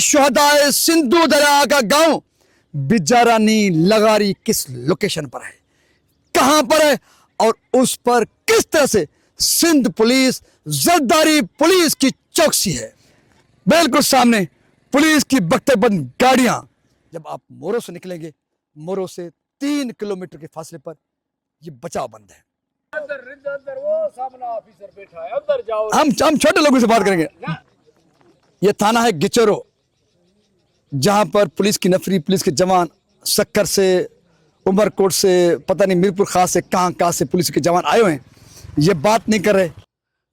शहदाए सिंधु दरिया का गांव बिजारानी लगारी किस लोकेशन पर है, कहां पर है और उस पर किस तरह से सिंध पुलिस जरदारी पुलिस की चौकसी है। बिल्कुल सामने पुलिस की बख्तरबंद गाड़ियां। जब आप मोरो से निकलेंगे, मोरो से 3 किलोमीटर के फासले पर ये बचाव बंद है। अंदर वो सामने ऑफिसर बैठा है, अंदर जाओ। हम छोटे लोगों से बात करेंगे। ये थाना है गिचरो, जहां पर पुलिस की नफरी, पुलिस के जवान सक्कर से, उमरकोट से, पता नहीं मीरपुर खास से, कहां से पुलिस के जवान आए हुए हैं। ये बात नहीं कर रहे।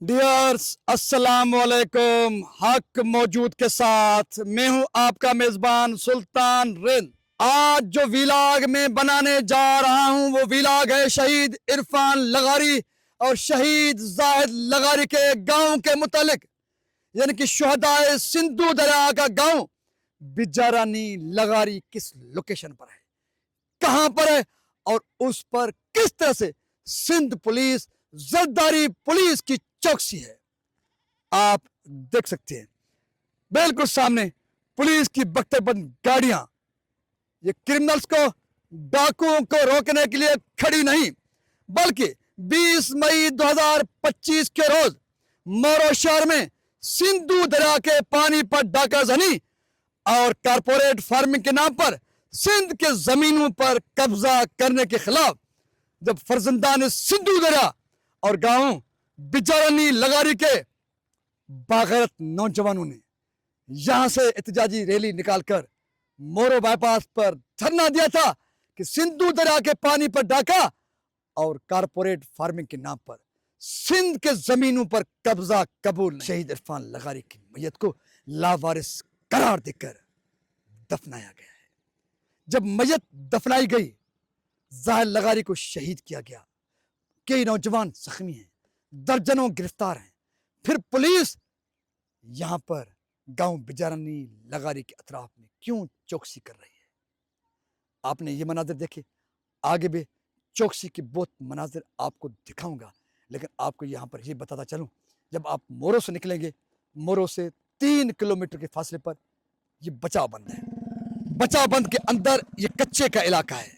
डियर्स, अस्सलाम वालेकुम। हक मौजूद के साथ मैं हूं आपका मेजबान सुल्तान रिंद। आज जो वीलाग में बनाने जा रहा हूं वो वीलाग है शहीद इरफान लगारी और शहीद जाहिद लगारी के गांव के मुतालिक, यानी कि शहदाए सिंधु दरिया का गांव बिजारानी लगारी किस लोकेशन पर है, कहां पर है और उस पर किस तरह से सिंध पुलिस जरदारी पुलिस की चौकसी है, आप देख सकते हैं। बिल्कुल सामने पुलिस की बख्तरबंद गाड़ियां। ये क्रिमिनल्स को, डाकुओं को रोकने के लिए खड़ी नहीं, बल्कि 20 मई 2025 के रोज मोरो शहर में सिंधु दरिया के पानी पर डाकाजनी और कारपोरेट फार्मिंग के नाम पर सिंध के जमीनों पर कब्जा करने के खिलाफ जब फर्जंदान सिंधु दरिया और गांव बिजारानी लगारी के बागैरत नौजवानों ने यहां से एहतजाजी रैली निकालकर मोरो बाईपास पर धरना दिया था कि सिंधु दरिया के पानी पर डाका और कारपोरेट फार्मिंग के नाम पर सिंध के जमीनों पर कब्जा कबूल नहीं। शहीद इरफान लगारी की मैयत को लावारिस करार देकर दफनाया गया है। जब मैयत दफनाई गई, जाहिद लगारी को शहीद किया गया। कई नौजवान जख्मी हैं, दर्जनों गिरफ्तार हैं। फिर पुलिस यहां पर गांव बिजारानी लगारी के अतराफ में क्यों चौकसी कर रही है? आपने ये मनाजिर देखे, आगे भी चौकसी के बहुत मनाजिर आपको दिखाऊंगा, लेकिन आपको यहाँ पर ये बताता चलूँ, जब आप मोरो से निकलेंगे, मोरो से 3 किलोमीटर के फासले पर ये बचाव बंद है। बचाव बंद के अंदर ये कच्चे का इलाका है।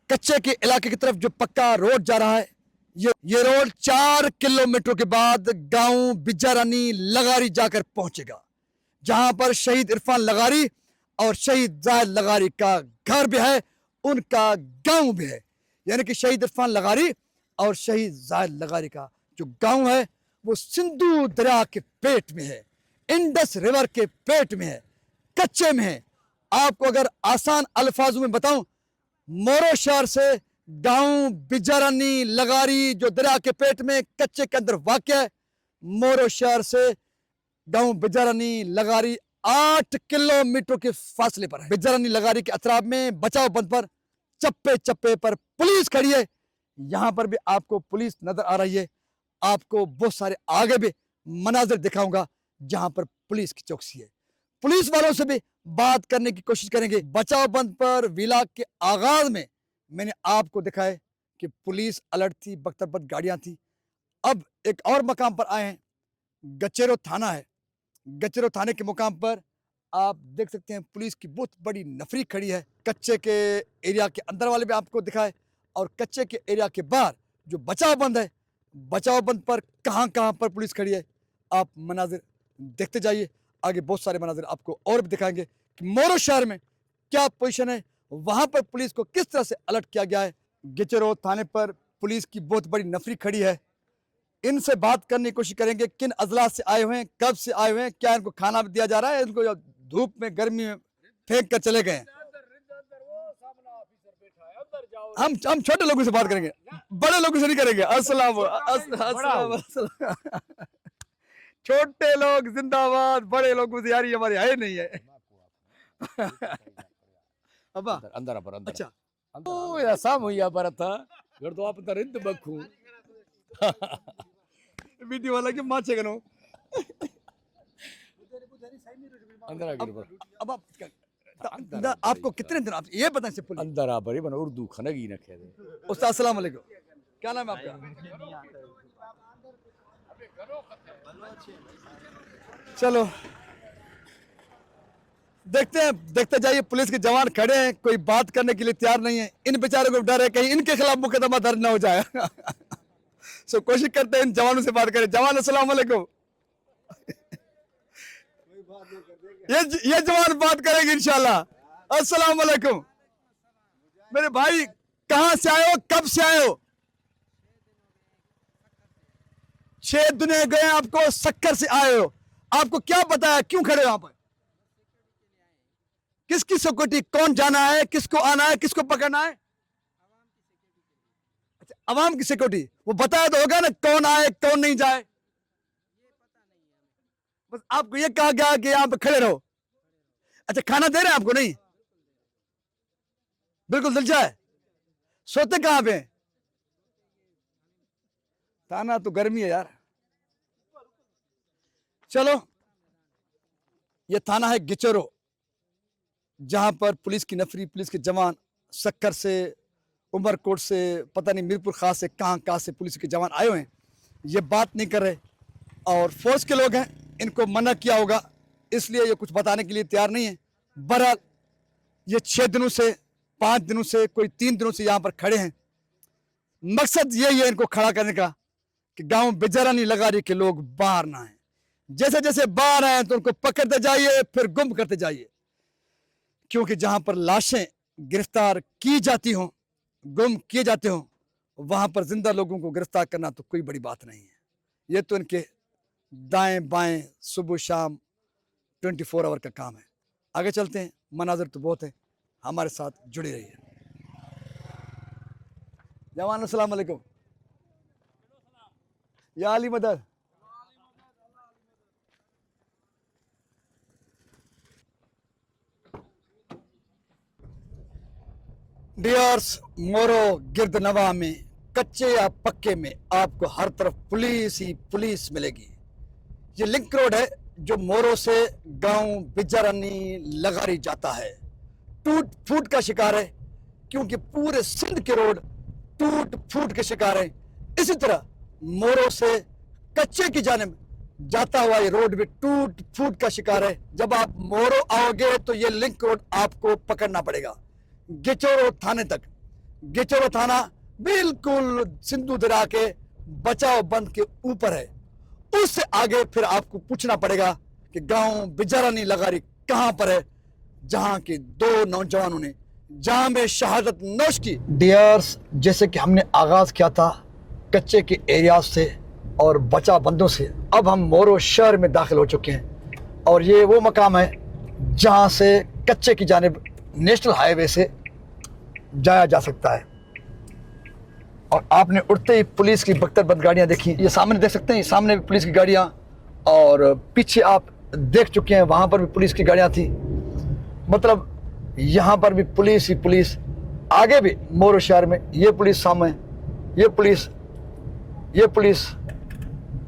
कच्चे के इलाके की तरफ जो पक्का रोड जा रहा है, ये रोड 4 किलोमीटर के बाद गांव बिजारानी लगारी जाकर पहुंचेगा, जहां पर शहीद इरफान लगारी और शहीद जाहिद लगारी का घर भी है, उनका गांव भी है। यानी कि शहीद इरफान लगारी और शहीद जाहिद लगारी का जो गांव है वो सिंधु दरिया के पेट में है, इंडस रिवर के पेट में है, कच्चे में है। आपको अगर आसान अल्फाजों में बताऊं, मोरो शहर से गांव बिजारानी लगारी जो दरिया के पेट में कच्चे के अंदर वाक़ है, मोरो शहर से गांव बिजारानी लगारी 8 किलोमीटर के फासले पर है। बिजारानी लगारी के अतराफ में बचाव बंद पर चप्पे चप्पे पर पुलिस खड़ी है। यहां पर भी आपको पुलिस नजर आ रही है। आपको बहुत सारे आगे भी मनाजिर दिखाऊंगा जहां पर पुलिस की चौकसी है। पुलिस वालों से भी बात करने की कोशिश करेंगे। बचाव बंद पर विलाग के आगाज में मैंने आपको दिखाया कि पुलिस अलर्ट थी, बख्तरबंद गाड़ियां थी। अब एक और मकाम पर आए हैं, गचेरो थाना है। गचेरो थाने के मुकाम पर आप देख सकते हैं पुलिस की बहुत बड़ी नफरी खड़ी है। कच्चे के एरिया के अंदर वाले भी आपको दिखाए और कच्चे के एरिया के बाहर जो बचाव बंद है, बचाव बंद पर कहां पर पुलिस खड़ी है, आप मनाजिर देखते जाइए। आगे बहुत सारे मनाजिर आपको और भी दिखाएंगे कि मोरो शहर में क्या पोजीशन है, वहां पर पुलिस को किस तरह से अलर्ट किया गया है। गिचरो थाने पर पुलिस की बहुत बड़ी नफरी खड़ी है। इनसे बात करने की कोशिश करेंगे, किन अजलात से आए हुए हैं, कब से आए हुए हैं, क्या इनको खाना भी दिया जा रहा है, इनको धूप में गर्मी में फेंक कर चले गए हैं। हम छोटे लोगों से बात करेंगे, बड़े लोगों से नहीं करेंगे। छोटे लोग जिंदाबाद, बड़े लोगों से यारी हमारी है नहीं है। अब्बा अंदर पर अंदर। अच्छा, ओ या साम हुई पर था घर तो आप अंदर रिंद बखू वीडियो वाला के माचे कनो। अंदर आ गई पर अब आपको कितने दिन, आप ये बताएं सिंपल। अंदर आ बड़ी बना उर्दू खनगी न कह दे। उस्ताद अस्सलाम वालेकुम, क्या नाम है आपका? चलो देखते जाइए, पुलिस के जवान खड़े हैं, कोई बात करने के लिए तैयार नहीं है। इन बेचारों को डर है कहीं इनके खिलाफ मुकदमा दर्ज ना हो जाए। सो कोशिश करते हैं इन जवानों से बात करें। जवान अस्सलाम वालेकुम। ये जवान बात करेंगे इंशाल्लाह। अस्सलाम वालेकुम। मेरे भाई कहां से आए हो, कब से आए हो? 6 दिन गए आपको, सक्कर से आए हो। आपको क्या पता है, क्यों खड़े हो यहाँ पर? किसकी सिक्योरिटी? कौन जाना है, किसको आना है, किसको पकड़ना है? अच्छा, अवाम की सिक्योरिटी। वो बताया तो होगा ना कौन आए कौन नहीं जाए। बस आपको ये कहा गया कि यहाँ पे खड़े रहो। अच्छा, खाना दे रहे हैं आपको? नहीं, बिल्कुल दिलचा है। सोते कहाँ पे? थाना तो गर्मी है यार। चलो, ये थाना है गिचरो, जहां पर पुलिस की नफरी, पुलिस के जवान सक्कर से, उमरकोट से, पता नहीं मीरपुर खास से, कहां से पुलिस के जवान आए हुए हैं। ये बात नहीं कर रहे और फोर्स के लोग हैं, इनको मना किया होगा, इसलिए ये कुछ बताने के लिए तैयार नहीं है। बहरहाल ये 6 दिनों से, 5 दिनों से, कोई 3 दिनों से यहाँ पर खड़े हैं। मकसद यही है इनको खड़ा करने का कि गांव बिजरानी लगारी के लोग बाहर ना आए। जैसे जैसे बाहर आए तो उनको पकड़ते जाइए, फिर गुम करते जाइए, क्योंकि जहां पर लाशें गिरफ्तार की जाती हों, गुम किए जाते हों, वहां पर जिंदा लोगों को गिरफ्तार करना तो कोई बड़ी बात नहीं है। ये तो इनके दाएं बाएं सुबह शाम 24 आवर का काम है। आगे चलते हैं, मनाजर तो बहुत है, हमारे साथ जुड़े रहिए। जवान अस्सलाम वालेकुम। या अली मदद। डियर्स, मोरो गिरदनवा में, कच्चे या पक्के में, आपको हर तरफ पुलिस ही पुलिस मिलेगी। ये लिंक रोड है जो मोरो से गांव बिजरानी लगारी जाता है। टूट फूट का शिकार है, क्योंकि पूरे सिंध के रोड टूट फूट के शिकार है। इसी तरह मोरो से कच्चे की जानिब जाता हुआ ये रोड भी टूट फूट का शिकार है। जब आप मोरो आओगे तो ये लिंक रोड आपको पकड़ना पड़ेगा गिचोरो थाने तक। गिचोरो थाना बिल्कुल सिंधु दरिया के बचाव बंद के ऊपर है। उससे आगे फिर आपको पूछना पड़ेगा कि गांव बिजरानी लगारी कहां पर है, जहां के 2 नौजवानों ने जाम शहादत नोश की। डियर्स, जैसे कि हमने आगाज किया था कच्चे के एरियाज से और बचा बंदों से, अब हम मोरो शहर में दाखिल हो चुके हैं और ये वो मकाम है जहां से कच्चे की जानिब नेशनल हाईवे से जाया जा सकता है। और आपने उड़ते ही पुलिस की बख्तरबंद गाड़ियां देखी, ये सामने देख सकते हैं, ये सामने भी पुलिस की गाड़ियां, और पीछे आप देख चुके हैं वहां पर भी पुलिस की गाड़ियां थी। मतलब यहाँ पर भी पुलिस ही पुलिस, आगे भी मोरो शहर में ये पुलिस, सामने ये पुलिस, ये पुलिस,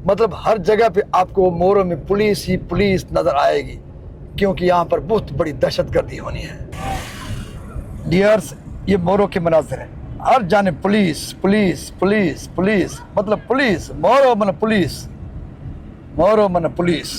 मतलब हर जगह पे आपको मोरो में पुलिस ही पुलिस नजर आएगी, क्योंकि यहाँ पर बहुत बड़ी दहशतगर्दी होनी है। डियर्स, ये मोरो के मनाजिर है, हर जानिब पुलिस पुलिस पुलिस पुलिस, मतलब पुलिस, मोरो मन पुलिस, मोरो मन पुलिस।